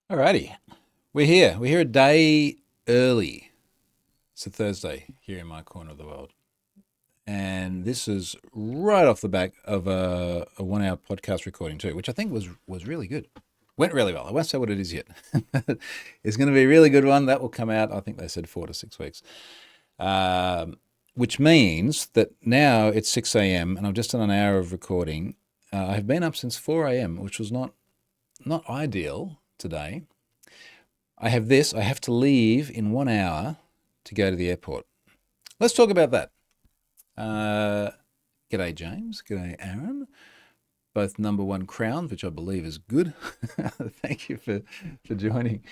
Alrighty, we're here. We're here a day early. It's a Thursday here in my corner of the world. And this is right off the back of a 1 hour podcast recording too, which I think was really good. Went really well. I won't say what it is yet. It's going to be a really good one. That will come out, I think they said 4 to 6 weeks. Which means that now it's 6 a.m. and I've just done an hour of recording. I've been up since 4 a.m., which was not ideal today. I have this. I have to leave in 1 hour to go to the airport. Let's talk about that. G'day, James. G'day, Aaron. Both number one crowns, which I believe is good. Thank you for joining.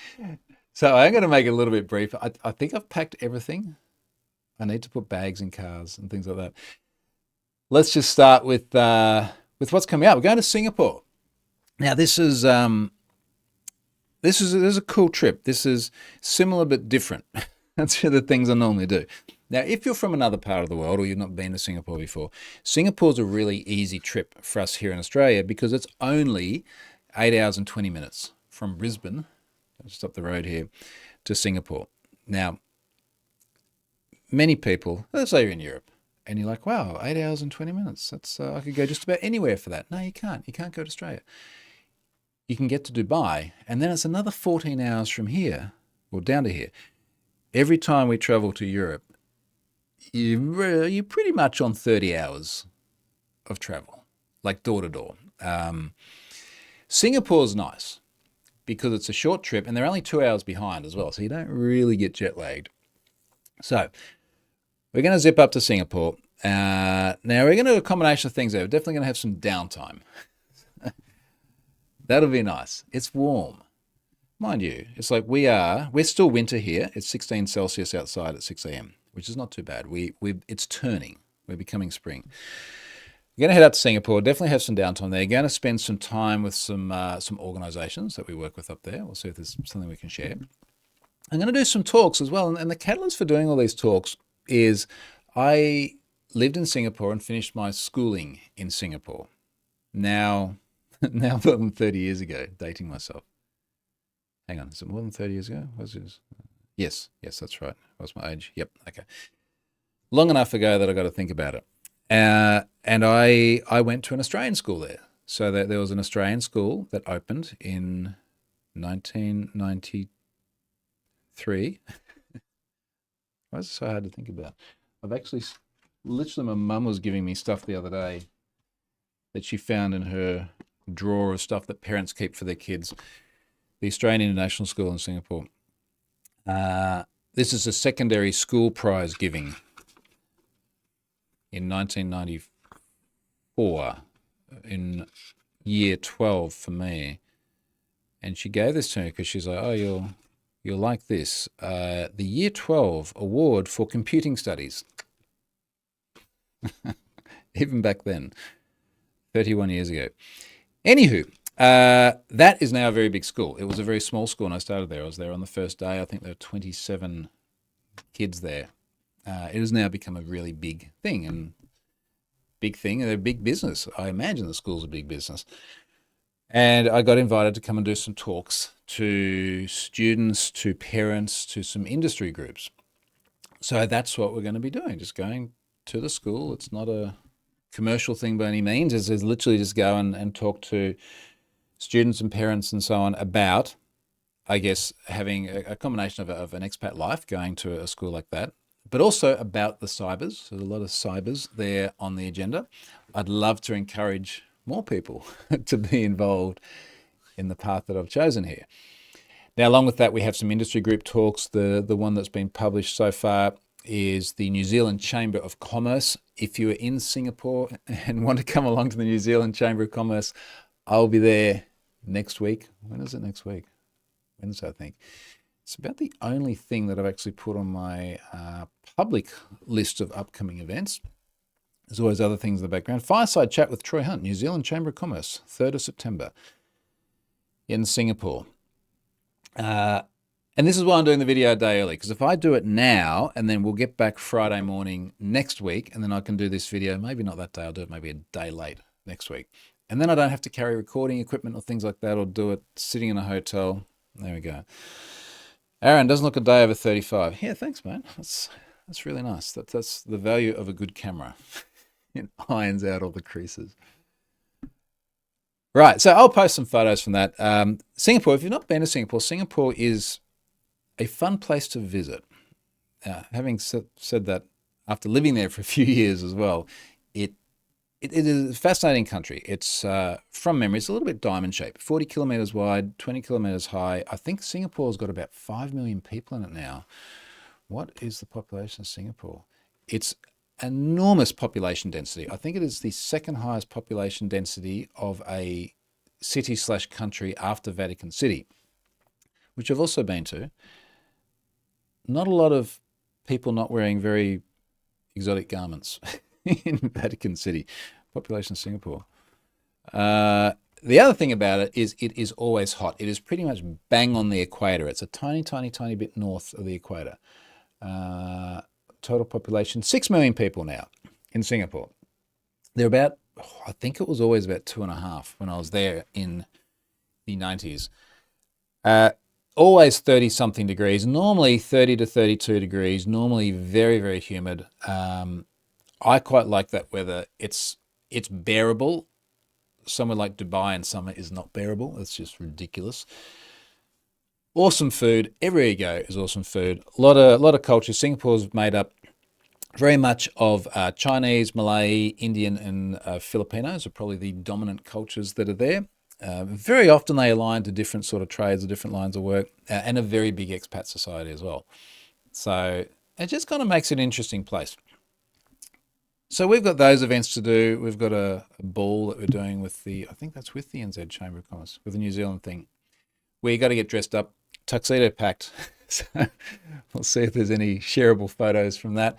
So I'm going to make it a little bit brief. I think I've packed everything. I need to put bags in cars and things like that. Let's just start with what's coming up. We're going to Singapore. Now, this is a cool trip. This is similar but different. That's the things I normally do. Now, if you're from another part of the world or you've not been to Singapore before, Singapore's a really easy trip for us here in Australia because it's only 8 hours and 20 minutes from Brisbane, just up the road here, to Singapore. Now, many people, let's say you're in Europe, and you're like, wow, 8 hours and 20 minutes. That's I could go just about anywhere for that. No, you can't. You can't go to Australia. You can get to Dubai, and then it's another 14 hours from here, or down to here. Every time we travel to Europe, you're pretty much on 30 hours of travel, like door to door. Singapore's nice because it's a short trip, and they're only 2 hours behind as well, so you don't really get jet lagged. So we're going to zip up to Singapore. Now we're going to do a combination of things there. We're definitely going to have some downtime. That'll be nice. It's warm. Mind you, it's like we're still winter here. It's 16 Celsius outside at 6 a.m., which is not too bad. It's turning. We're becoming spring. We're going to head out to Singapore. Definitely have some downtime there. Going to spend some time with some organisations that we work with up there. We'll see if there's something we can share. I'm going to do some talks as well. And the catalyst for doing all these talks is I lived in Singapore and finished my schooling in Singapore. Now more than 30 years ago, dating myself. Hang on, is it more than 30 years ago? Was it? Yes, that's right. What's my age? Yep, okay. Long enough ago that I got to think about it. And I went to an Australian school there. So there was an Australian school that opened in 1993. Why is it so hard to think about? I've actually, literally my mum was giving me stuff the other day that she found in her drawer of stuff that parents keep for their kids. The Australian International School in Singapore. This is a secondary school prize giving in 1994 in year 12 for me. And she gave this to me because she's like, oh, you'll like this. The year 12 award for computing studies. Even back then, 31 years ago. Anywho, that is now a very big school. It was a very small school when I started there. I was there on the first day. I think there were 27 kids there. It has now become a really big thing and they're a big business. I imagine the school's a big business. And I got invited to come and do some talks to students, to parents, to some industry groups. So that's what we're going to be doing, just going to the school. It's not a commercial thing by any means. It's literally just go and talk to students and parents and so on about, I guess, having a combination of an expat life, going to a school like that, but also about the cybers. There's a lot of cybers there on the agenda. I'd love to encourage more people to be involved in the path that I've chosen here. Now, along with that, we have some industry group talks. The one that's been published so far is the New Zealand Chamber of Commerce. If you're in Singapore and want to come along to the New Zealand Chamber of Commerce, I'll be there next week. When is it next week? Wednesday, I think. It's about the only thing that I've actually put on my public list of upcoming events. There's always other things in the background. Fireside chat with Troy Hunt, New Zealand Chamber of Commerce, 3rd of September in Singapore. And this is why I'm doing the video a day early, because if I do it now and then we'll get back Friday morning next week and then I can do this video, maybe not that day, I'll do it maybe a day late next week. And then I don't have to carry recording equipment or things like that or do it sitting in a hotel. There we go. Aaron, doesn't look a day over 35. Yeah, thanks, mate. That's really nice. That's the value of a good camera. It irons out all the creases. Right, so I'll post some photos from that. Singapore, if you've not been to Singapore, Singapore is a fun place to visit. Having said that, after living there for a few years as well, it it is a fascinating country. It's from memory, it's a little bit diamond shaped, 40 kilometers wide, 20 kilometers high. I think Singapore's got about 5 million people in it now. What is the population of Singapore? It's enormous population density. I think it is the second highest population density of a city slash country after Vatican City, which I've also been to. Not a lot of people not wearing very exotic garments in Vatican City. Population of Singapore. The other thing about it is always hot. It is pretty much bang on the equator. It's a tiny, tiny, tiny bit north of the equator. Total population, 6 million people now in Singapore. They're about, I think it was always about 2.5 when I was there in the 90s. Always 30 something degrees, normally 30 to 32 degrees, normally very, very humid. I quite like that weather. It's bearable. Somewhere like Dubai in summer is not bearable. It's just ridiculous. Awesome food. Everywhere you go is awesome food. A lot of culture. Singapore's made up very much of Chinese, Malay, Indian, and Filipinos are probably the dominant cultures that are there. Very often they align to different sort of trades or different lines of work, and a very big expat society as well. So it just kind of makes it an interesting place. So we've got those events to do. We've got a ball that we're doing with I think that's with the NZ Chamber of Commerce, with the New Zealand thing, where you got to get dressed up, tuxedo packed. So we'll see if there's any shareable photos from that.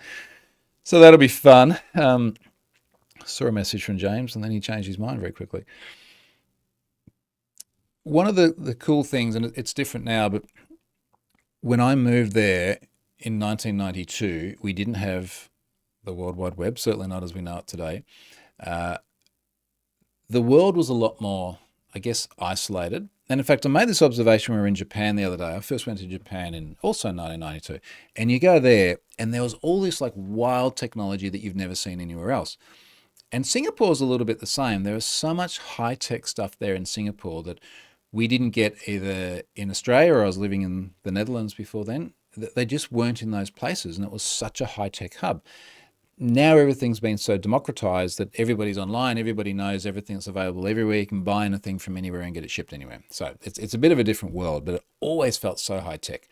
So that'll be fun. Saw a message from James and then he changed his mind very quickly. One of the cool things, and it's different now, but when I moved there in 1992, we didn't have the World Wide Web, certainly not as we know it today. The world was a lot more, I guess, isolated. And in fact, I made this observation when we were in Japan the other day. I first went to Japan in also 1992. And you go there and there was all this like wild technology that you've never seen anywhere else. And Singapore's a little bit the same. There is so much high-tech stuff there in Singapore that we didn't get either in Australia, or I was living in the Netherlands before then. They just weren't in those places, and it was such a high-tech hub. Now everything's been so democratized that everybody's online, everybody knows everything's available everywhere. You can buy anything from anywhere and get it shipped anywhere. So it's a bit of a different world, but it always felt so high-tech.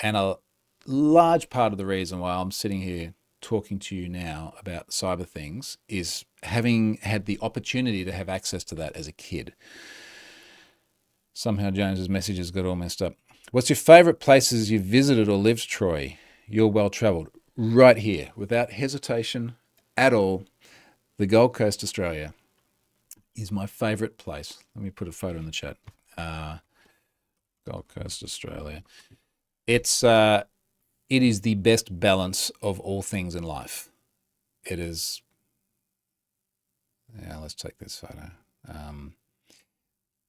And a large part of the reason why I'm sitting here talking to you now about cyber things is having had the opportunity to have access to that as a kid. Somehow James's messages got all messed up. What's your favorite places you've visited or lived, Troy? You're well-traveled. Right here, without hesitation at all, the Gold Coast, Australia is my favorite place. Let me put a photo in the chat. Gold Coast, Australia. It is the best balance of all things in life. It is. Yeah, let's take this photo.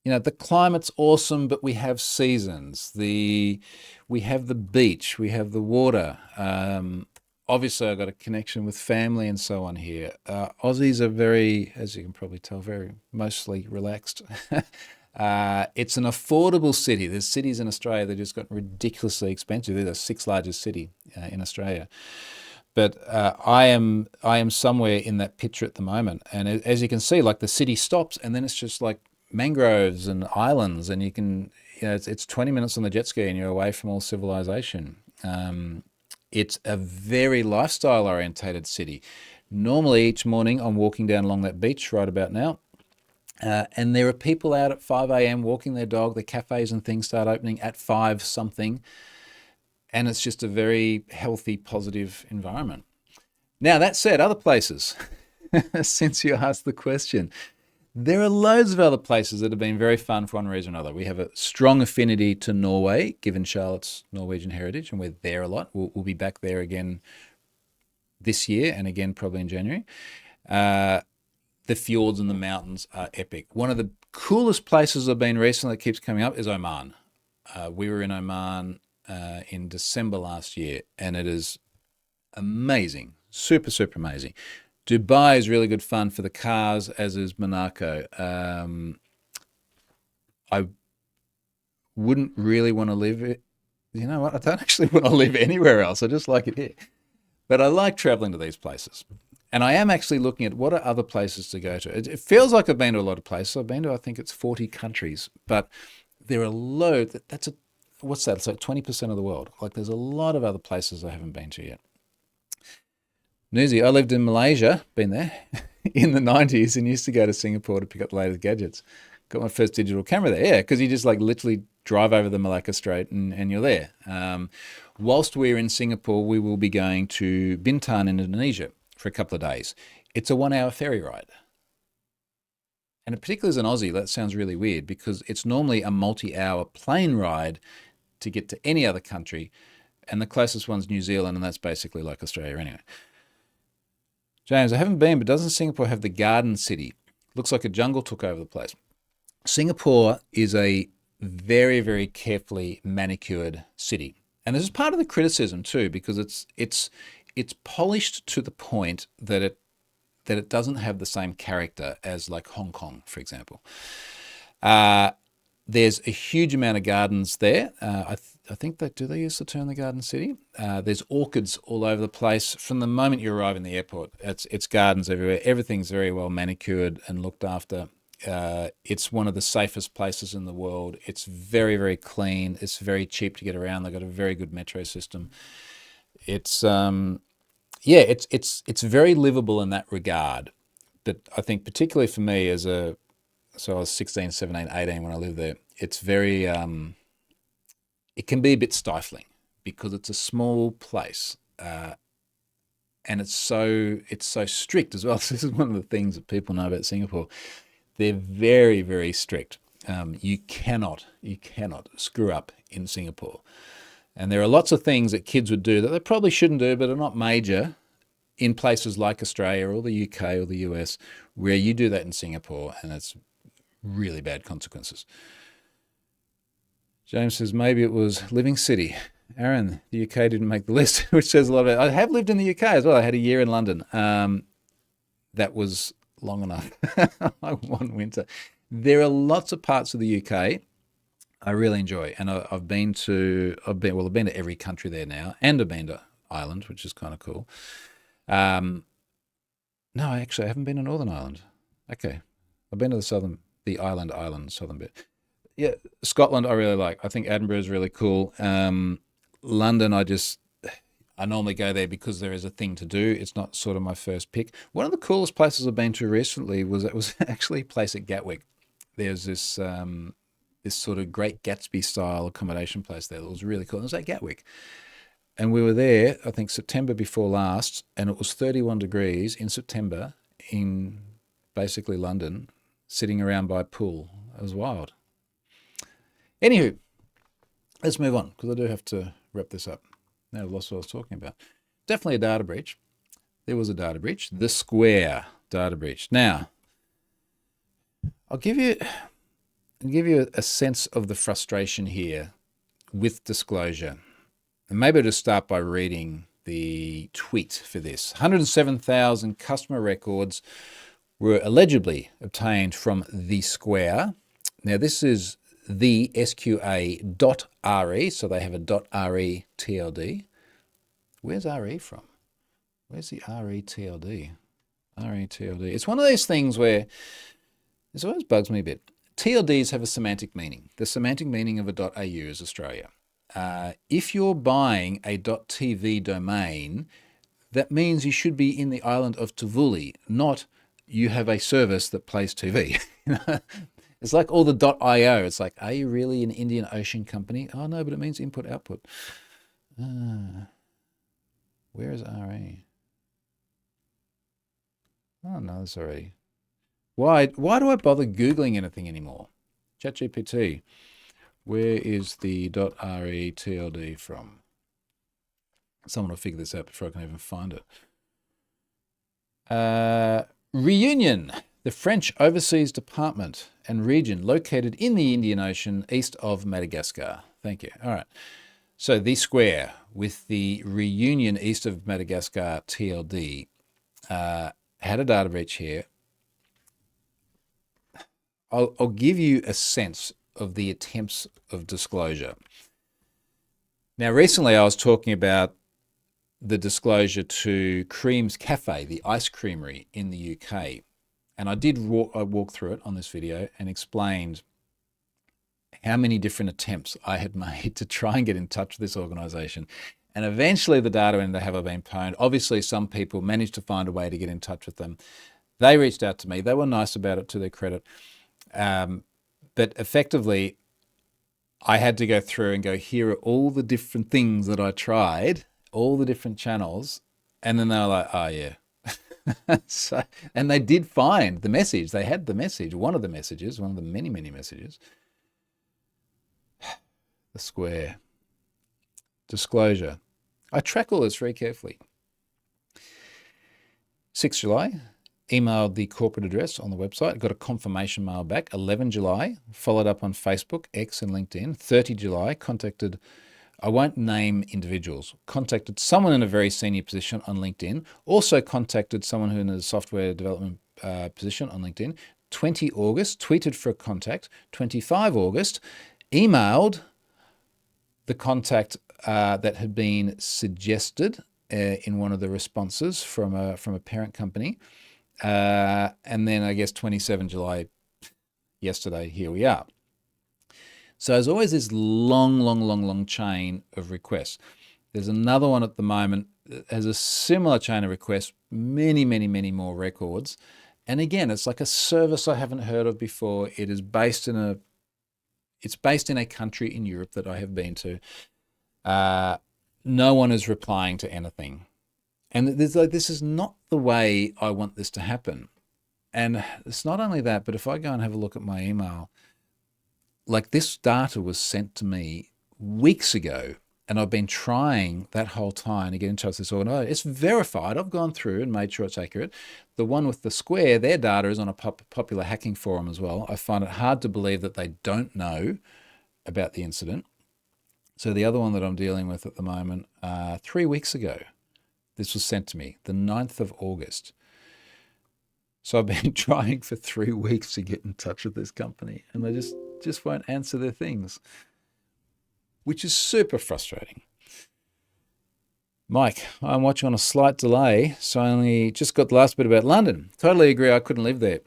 The climate's awesome, but we have seasons. We have the beach, we have the water. Obviously, I've got a connection with family and so on here. Aussies are very, as you can probably tell, very mostly relaxed. It's an affordable city. There's cities in Australia that just got ridiculously expensive. They're the sixth largest city in Australia. But I am somewhere in that picture at the moment. And as you can see, like the city stops and then it's just like mangroves and islands, and you can, it's 20 minutes on the jet ski and you're away from all civilization. It's a very lifestyle orientated city. Normally each morning I'm walking down along that beach right about now, and there are people out at 5 a.m. walking their dog. The cafes and things start opening at 5 something, and it's just a very healthy, positive environment. Now, that said, other places, since you asked the question, there are loads of other places that have been very fun for one reason or another. We have a strong affinity to Norway, given Charlotte's Norwegian heritage, and we're there a lot. We'll be back there again this year and again probably in January. The fjords and the mountains are epic. One of the coolest places I've been recently that keeps coming up is Oman. We were in Oman in December last year, and it is amazing, super, super amazing. Dubai is really good fun for the cars, as is Monaco. I wouldn't really want to live it. You know what? I don't actually want to live anywhere else. I just like it here. But I like traveling to these places. And I am actually looking at what are other places to go to. It feels like I've been to a lot of places. I've been to, I think it's 40 countries, but there are loads. What's that? It's like 20% of the world. Like there's a lot of other places I haven't been to yet. Newsy, I lived in Malaysia, been there, in the 90s and used to go to Singapore to pick up the latest gadgets. Got my first digital camera there, yeah, because you just like literally drive over the Malacca Strait and you're there. Whilst we're in Singapore, we will be going to Bintan in Indonesia for a couple of days. It's a 1 hour ferry ride. And particularly as an Aussie, that sounds really weird because it's normally a multi-hour plane ride to get to any other country. And the closest one's New Zealand, and that's basically like Australia anyway. James, I haven't been, but doesn't Singapore have the Garden City? Looks like a jungle took over the place. Singapore is a very, very carefully manicured city. And this is part of the criticism too, because it's polished to the point that it doesn't have the same character as like Hong Kong, for example. There's a huge amount of gardens there. I think they use the term the Garden City. There's orchids all over the place. From the moment you arrive in the airport, it's gardens everywhere. Everything's very well manicured and looked after. It's one of the safest places in the world. It's very, very clean. It's very cheap to get around. They've got a very good metro system. It's very livable in that regard. But I think particularly for me so I was 16, 17, 18 when I lived there, it's very, it can be a bit stifling because it's a small place. And it's so strict as well. So this is one of the things that people know about Singapore. They're very, very strict. You cannot screw up in Singapore. And there are lots of things that kids would do that they probably shouldn't do, but are not major in places like Australia or the UK or the US, where you do that in Singapore and it's really bad consequences. James says maybe it was Living City. Aaron, the UK didn't make the list, which says a lot about it. I have lived in the UK as well. I had a year in London. That was long enough. One winter. There are lots of parts of the UK I really enjoy, and I've been to every country there now, and I've been to Ireland, which is kind of cool. No, actually, I haven't been to Northern Ireland. Okay, I've been to the island, southern bit. Yeah, Scotland I really like. I think Edinburgh is really cool. London, I normally go there because there is a thing to do. It's not sort of my first pick. One of the coolest places I've been to recently was actually a place at Gatwick. There's this this sort of Great Gatsby style accommodation place there that was really cool. It was at Gatwick. And we were there, I think September before last, and it was 31 degrees in September in basically London, sitting around by a pool. It was wild. Anywho, let's move on because I do have to wrap this up. Now I've lost what I was talking about. Definitely a data breach. There was a data breach. The Square data breach. Now, I'll give you a sense of the frustration here with disclosure. And maybe I'll just start by reading the tweet for this. 107,000 customer records were allegedly obtained from The Square. Now, this is the SQA.RE, so they have a .RE TLD. Where's RE from? Where's the RE TLD? RE TLD. It's one of those things where this always bugs me a bit. TLDs have a semantic meaning. The semantic meaning of a .au is Australia. If you're buying a .tv domain, that means you should be in the island of Tavuli, not you have a service that plays TV. It's like all the .io. It's like, are you really an Indian Ocean company? Oh, no, but it means input, output. Where is RE? Oh, no, it's already. Why do I bother Googling anything anymore? ChatGPT. Where is the .re TLD from? Someone will figure this out before I can even find it. Reunion. The French Overseas Department and region located in the Indian Ocean east of Madagascar. Thank you. All right. So the square with the Reunion east of Madagascar TLD had a data breach here. I'll give you a sense of the attempts of disclosure. Now, recently I was talking about the disclosure to Creams Cafe, the ice creamery in the UK. And I walk through it on this video and explained how many different attempts I had made to try and get in touch with this organization. And eventually the data ended up being pwned. Obviously, some people managed to find a way to get in touch with them. They reached out to me. They were nice about it, to their credit. But effectively, I had to go through and go, here are all the different things that I tried, all the different channels. And then they were like, oh, yeah. So, and they did find the message. They had the message, one of the messages, one of the many, many messages. The square. Disclosure. I track all this very carefully. 6th July, emailed the corporate address on the website, got a confirmation mail back. 11 July, followed up on Facebook, X and LinkedIn. 30 July, contacted, I won't name individuals, contacted someone in a very senior position on LinkedIn, also contacted someone who in a software development position on LinkedIn. 20 August, tweeted for a contact. 25 August, emailed the contact that had been suggested in one of the responses from a parent company. And then I guess 27 July, yesterday, here we are. So there's always this long chain of requests. There's another one at the moment that has a similar chain of requests, many more records. And again, it's like a service I haven't heard of before. It is based in a country in Europe that I have been to. No one is replying to anything. And there's like, this is not the way I want this to happen. And it's not only that, but if I go and have a look at my email, like this data was sent to me weeks ago, and I've been trying that whole time to get in touch with this organization. It's verified. I've gone through and made sure it's accurate. The one with the square, their data is on a popular hacking forum as well. I find it hard to believe that they don't know about the incident. So the other one that I'm dealing with at the moment, 3 weeks ago, this was sent to me, the 9th of August. So I've been trying for 3 weeks to get in touch with this company, and they just won't answer their things, which is super frustrating. Mike, I'm watching on a slight delay, so I only just got the last bit about London. Totally agree, I couldn't live there.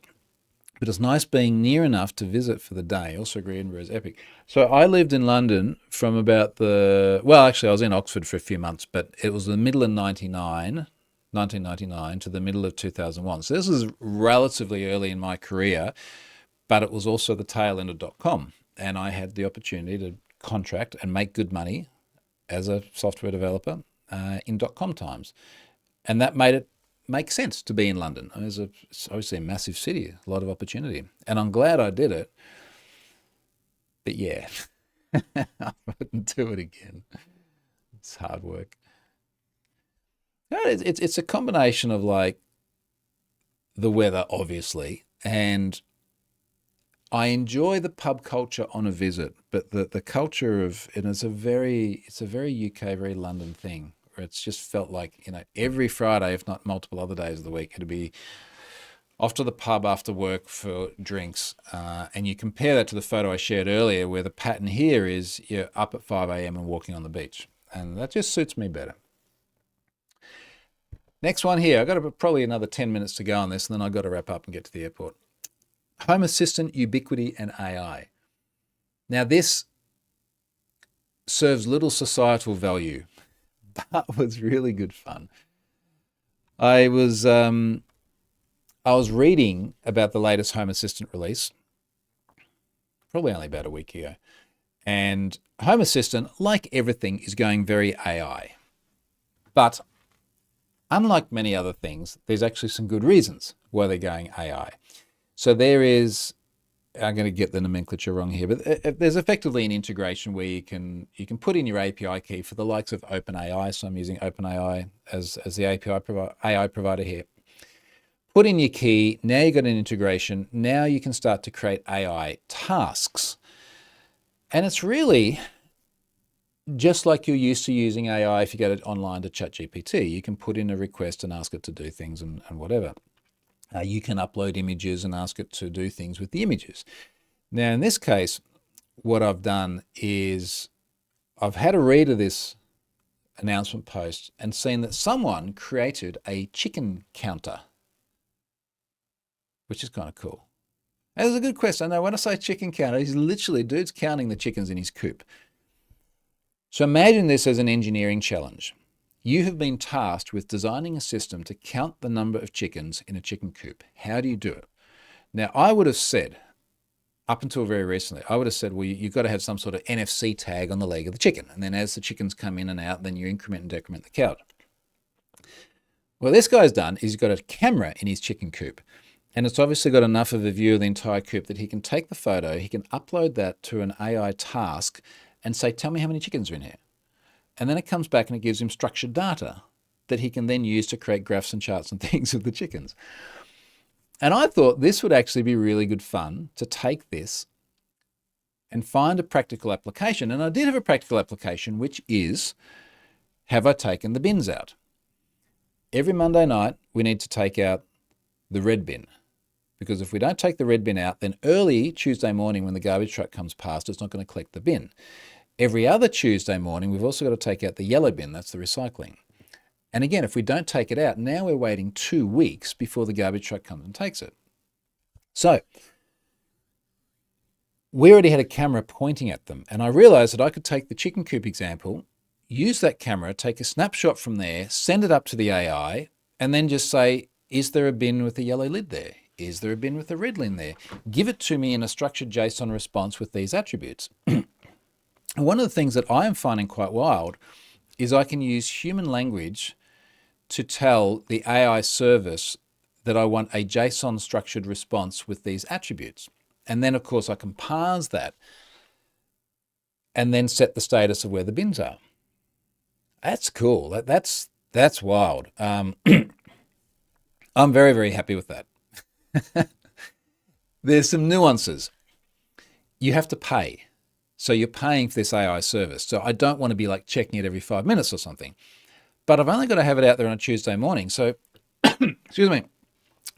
But it's nice being near enough to visit for the day. Also agree Edinburgh is epic. So I lived in London from about actually I was in Oxford for a few months, but it was the middle of 1999 to the middle of 2001. So this was relatively early in my career, but it was also the tail end of .com. And I had the opportunity to contract and make good money as a software developer in .com times. And that made it make sense to be in London. It's obviously a massive city, a lot of opportunity. And I'm glad I did it. But yeah, I wouldn't do it again. It's hard work. It's a combination of like the weather, obviously, and I enjoy the pub culture on a visit, but the culture of it is a very UK, very London thing. It's just felt like, every Friday, if not multiple other days of the week, it'd be off to the pub after work for drinks. And you compare that to the photo I shared earlier, where the pattern here is you're up at 5 a.m. and walking on the beach. And that just suits me better. Next one here. I've got probably another 10 minutes to go on this, and then I've got to wrap up and get to the airport. Home Assistant, Ubiquiti, and AI. Now, this serves little societal value, but was really good fun. I was reading about the latest Home Assistant release, probably only about a week ago. And Home Assistant, like everything, is going very AI. But unlike many other things, there's actually some good reasons why they're going AI. So there is, I'm going to get the nomenclature wrong here, but there's effectively an integration where you can put in your API key for the likes of OpenAI. So I'm using OpenAI as the AI provider here. put in your key. Now you've got an integration. Now you can start to create AI tasks. And it's really just like you're used to using AI if you go online to ChatGPT. You can put in a request and ask it to do things and whatever. You can upload images and ask it to do things with the images. Now, in this case, what I've done is I've had a read of this announcement post and seen that someone created a chicken counter, which is kind of cool. And it's a good question. I know when I say chicken counter, he's literally, dude's counting the chickens in his coop. So imagine this as an engineering challenge. You have been tasked with designing a system to count the number of chickens in a chicken coop. How do you do it? Now, I would have said, up until very recently, I would have said, well, you've got to have some sort of NFC tag on the leg of the chicken. And then as the chickens come in and out, then you increment and decrement the count. What this guy's done is he's got a camera in his chicken coop. And it's obviously got enough of a view of the entire coop that he can take the photo, he can upload that to an AI task and say, tell me how many chickens are in here. And then it comes back and it gives him structured data that he can then use to create graphs and charts and things of the chickens. And I thought this would actually be really good fun to take this and find a practical application. And I did have a practical application, which is, have I taken the bins out? Every Monday night, we need to take out the red bin. Because if we don't take the red bin out, then early Tuesday morning when the garbage truck comes past, it's not going to collect the bin. Every other Tuesday morning, we've also got to take out the yellow bin, that's the recycling. And again, if we don't take it out, now we're waiting 2 weeks before the garbage truck comes and takes it. So we already had a camera pointing at them. And I realized that I could take the chicken coop example, use that camera, take a snapshot from there, send it up to the AI, and then just say, is there a bin with a yellow lid there? Is there a bin with a red lid there? Give it to me in a structured JSON response with these attributes. One of the things that I am finding quite wild is I can use human language to tell the AI service that I want a JSON structured response with these attributes. And then, of course, I can parse that and then set the status of where the bins are. That's cool. That's wild. I'm very, very happy with that. There's some nuances. You have to pay. So you're paying for this AI service. So I don't want to be like checking it every 5 minutes or something. But I've only got to have it out there on a Tuesday morning. So, excuse me,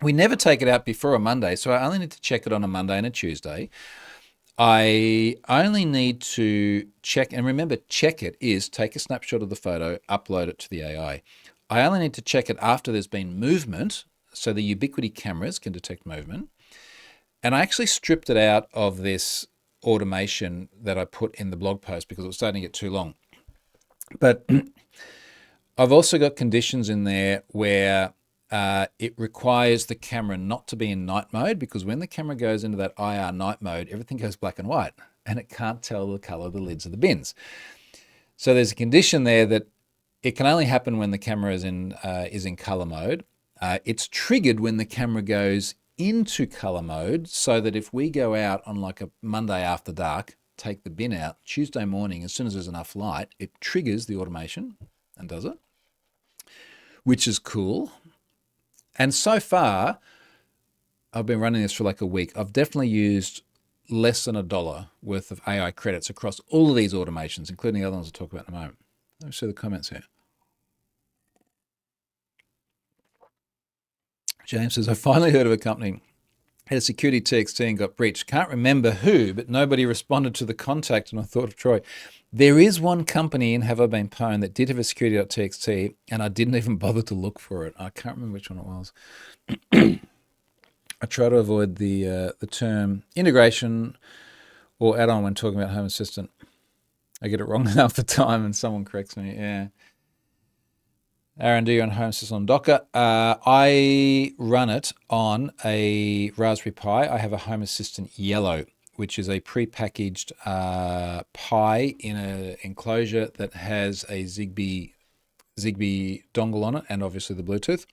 we never take it out before a Monday. So I only need to check it on a Monday and a Tuesday. I only need to check, and remember, check it is take a snapshot of the photo, upload it to the AI. I only need to check it after there's been movement, so the Ubiquiti cameras can detect movement. And I actually stripped it out of this automation that I put in the blog post because it was starting to get too long. But I've also got conditions in there where it requires the camera not to be in night mode, because when the camera goes into that IR night mode, everything goes black and white and it can't tell the color of the lids of the bins. So there's a condition there that it can only happen when the camera is in color mode. It's triggered when the camera goes into color mode, so that if we go out on like a Monday after dark, take the bin out, Tuesday morning, as soon as there's enough light, it triggers the automation and does it, which is cool. And so far, I've been running this for like a week. I've definitely used less than $1 worth of AI credits across all of these automations, including the other ones I'll talk about in a moment. Let me see the comments here. James says, I finally heard of a company had a security TXT and got breached. Can't remember who, but nobody responded to the contact, and I thought of Troy. There is one company in Have I Been Pwned that did have a security.txt, and I didn't even bother to look for it. I can't remember which one it was. I try to avoid the term integration or add-on when talking about Home Assistant. I get it wrong half the time, and someone corrects me. Yeah. R&D on Home Assistant on Docker. I run it on a Raspberry Pi. I have a Home Assistant Yellow, which is a pre-packaged Pi in an enclosure that has a Zigbee dongle on it, and obviously the Bluetooth.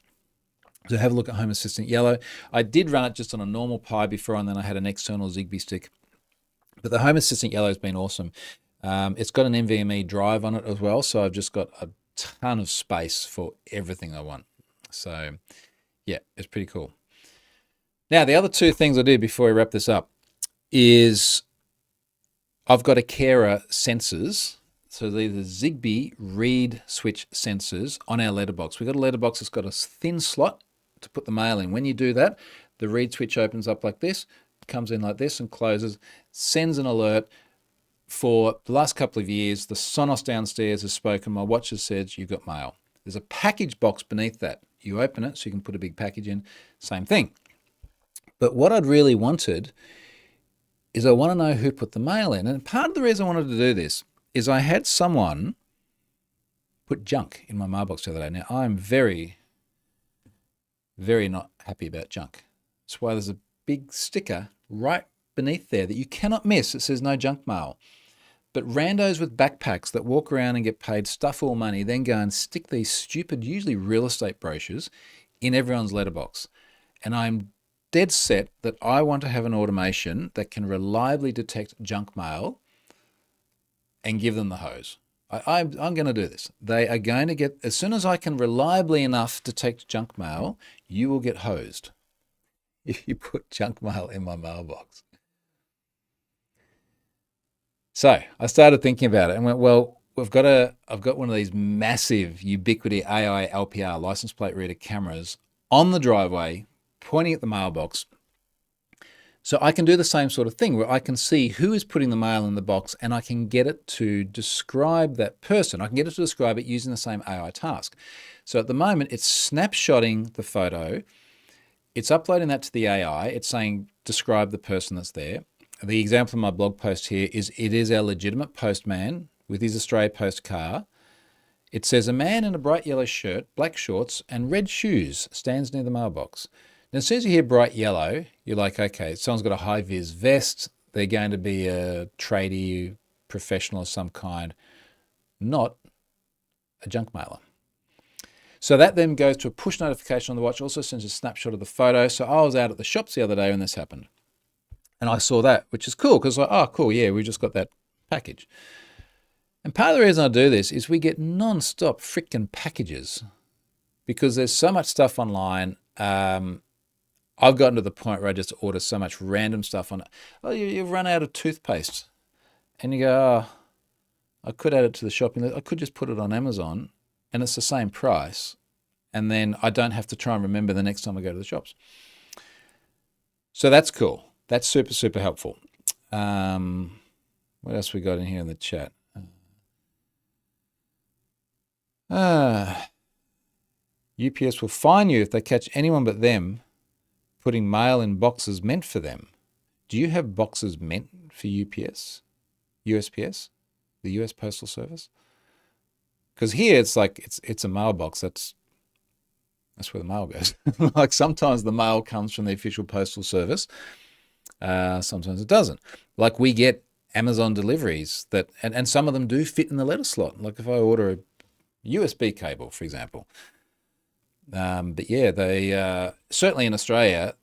So have a look at Home Assistant Yellow. I did run it just on a normal Pi before, and then I had an external Zigbee stick. But the Home Assistant Yellow has been awesome. It's got an NVMe drive on it as well, so I've just got a ton of space for everything I want. So Yeah, it's pretty cool. Now, the other two things I do before we wrap this up is I've got a Carer sensors. So they're the Zigbee reed switch sensors on our letterbox. We've got a letterbox that's got a thin slot to put the mail in. When you do that, the reed switch opens up like this, comes in like this and closes, sends an alert. For the last couple of years, the Sonos downstairs has spoken. My watch has said, you've got mail. There's a package box beneath that. You open it so you can put a big package in. Same thing. But what I'd really wanted is I want to know who put the mail in. And part of the reason I wanted to do this is I had someone put junk in my mailbox the other day. Now, I'm very, very not happy about junk. That's why there's a big sticker right beneath there that you cannot miss. It says no junk mail. But randos with backpacks that walk around and get paid stuff all money then go and stick these stupid, usually real estate brochures in everyone's letterbox. And I'm dead set that I want to have an automation that can reliably detect junk mail and give them the hose. I'm going to do this. They are going to get, as soon as I can reliably enough detect junk mail, you will get hosed if you put junk mail in my mailbox. So I started thinking about it and went, well, I've got one of these massive Ubiquiti AI LPR license plate reader cameras on the driveway pointing at the mailbox. So I can do the same sort of thing where I can see who is putting the mail in the box and I can get it to describe that person. I can get it to describe it using the same AI task. So at the moment, it's snapshotting the photo. It's uploading that to the AI. It's saying, describe the person that's there. The example in my blog post here is it is our legitimate postman with his Australia Post car. It says a man in a bright yellow shirt, black shorts, and red shoes stands near the mailbox. Now, as soon as you hear bright yellow, you're like, okay, someone's got a high-vis vest. They're going to be a tradie, professional of some kind, not a junk mailer. So that then goes to a push notification on the watch, also sends a snapshot of the photo. So I was out at the shops the other day when this happened. And I saw that, which is cool because, like, oh, cool, yeah, we just got that package. And part of the reason I do this is we get non-stop freaking packages because there's so much stuff online. I've gotten to the point where I just order so much random stuff on it. Oh, you've run out of toothpaste. And you go, oh, I could add it to the shopping list. I could just put it on Amazon and it's the same price. And then I don't have to try and remember the next time I go to the shops. So that's cool. That's super, super helpful. What else we got in here in the chat? UPS will fine you if they catch anyone but them putting mail in boxes meant for them. Do you have boxes meant for UPS? USPS? The US Postal Service? Because here it's like, it's a mailbox. That's where the mail goes. Like sometimes the mail comes from the official postal service. Sometimes it doesn't. Like we get Amazon deliveries that, and some of them do fit in the letter slot. Like if I order a USB cable, for example. But yeah, they certainly in Australia,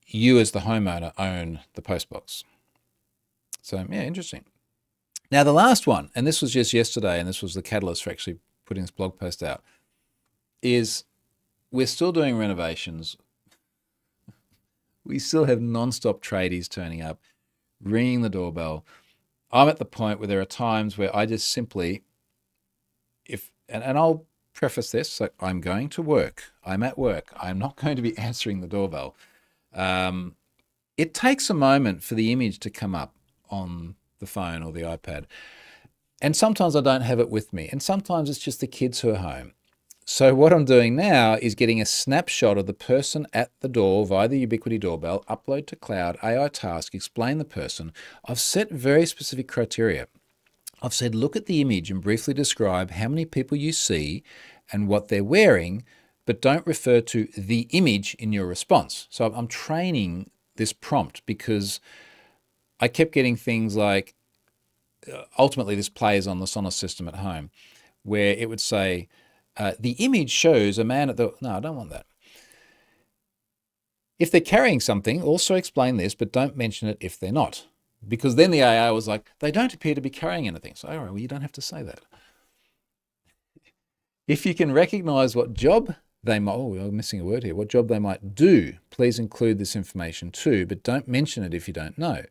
you as the homeowner own the postbox. So yeah, interesting. Now the last one, and this was just yesterday, and this was the catalyst for actually putting this blog post out, is we're still doing renovations. We still have non-stop tradies turning up, ringing the doorbell. I'm at the point where there are times where I just simply, and I'll preface this, like I'm going to work. I'm at work. I'm not going to be answering the doorbell. It takes a moment for the image to come up on the phone or the iPad. And sometimes I don't have it with me. And sometimes it's just the kids who are home. So what I'm doing now is getting a snapshot of the person at the door via the Ubiquiti doorbell, upload to cloud, AI task, explain the person. I've set very specific criteria. I've said, look at the image and briefly describe how many people you see and what they're wearing, but don't refer to the image in your response. So I'm training this prompt because I kept getting things like, ultimately this plays on the Sonos system at home, where it would say, the image shows a man at the... No, I don't want that. If they're carrying something, also explain this, but don't mention it if they're not. Because then the AI was like, they don't appear to be carrying anything. So, all right, well, you don't have to say that. If you can recognize what job they might, oh, I'm missing a word here, what job they might do, please include this information too, but don't mention it if you don't know.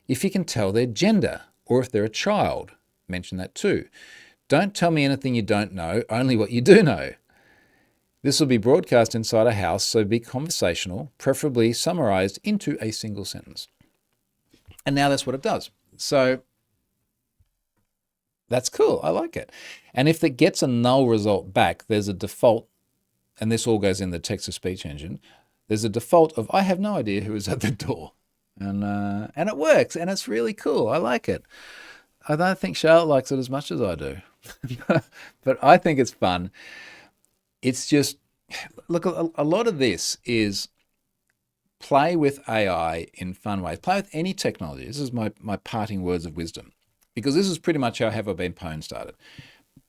If you can tell their gender, or if they're a child, mention that too. Don't tell me anything you don't know, only what you do know. This will be broadcast inside a house, so be conversational, preferably summarized into a single sentence. And now that's what it does. So that's cool. I like it. And if it gets a null result back, there's a default, and this all goes in the text-to-speech engine. There's a default of, I have no idea who is at the door. And it works, and it's really cool. I like it. I don't think Charlotte likes it as much as I do. But I think it's fun. It's just, look, a lot of this is play with AI in fun ways. Play with any technology. This is my parting words of wisdom, because this is pretty much how Have I Been Pwned started.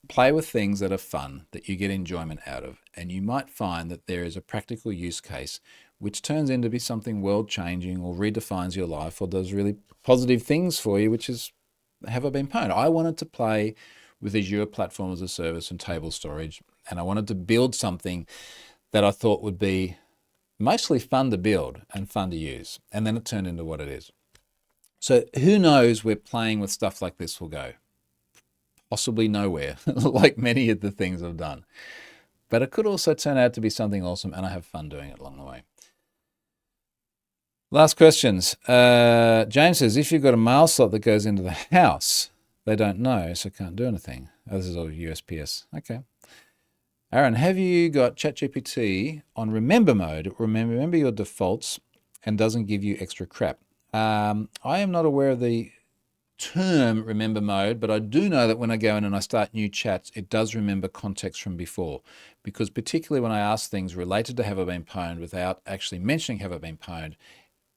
Play with things that are fun, that you get enjoyment out of, and you might find that there is a practical use case which turns into be something world-changing or redefines your life or does really positive things for you, which is Have I Been Pwned. I wanted to play with Azure Platform as a Service and table storage, and I wanted to build something that I thought would be mostly fun to build and fun to use, and then it turned into what it is. So who knows where playing with stuff like this will go? Possibly nowhere, like many of the things I've done. But it could also turn out to be something awesome, and I have fun doing it along the way. Last questions. James says, if you've got a mail slot that goes into the house, they don't know, so can't do anything. Oh, this is all USPS. Okay. Aaron, have you got ChatGPT on remember mode? It will remember your defaults and doesn't give you extra crap. I am not aware of the term remember mode, but I do know that when I go in and I start new chats, it does remember context from before, because particularly when I ask things related to Have I Been Pwned without actually mentioning Have I Been Pwned,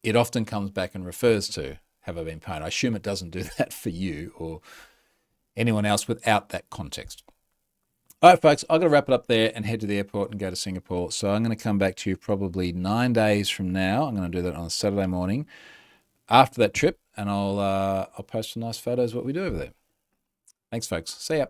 it often comes back and refers to Have I Been Pwned. I assume it doesn't do that for you or anyone else without that context. All right, folks, I've got to wrap it up there and head to the airport and go to Singapore. So I'm going to come back to you probably 9 days from now. I'm going to do that on a Saturday morning after that trip, and I'll post some nice photos of what we do over there. Thanks, folks. See ya.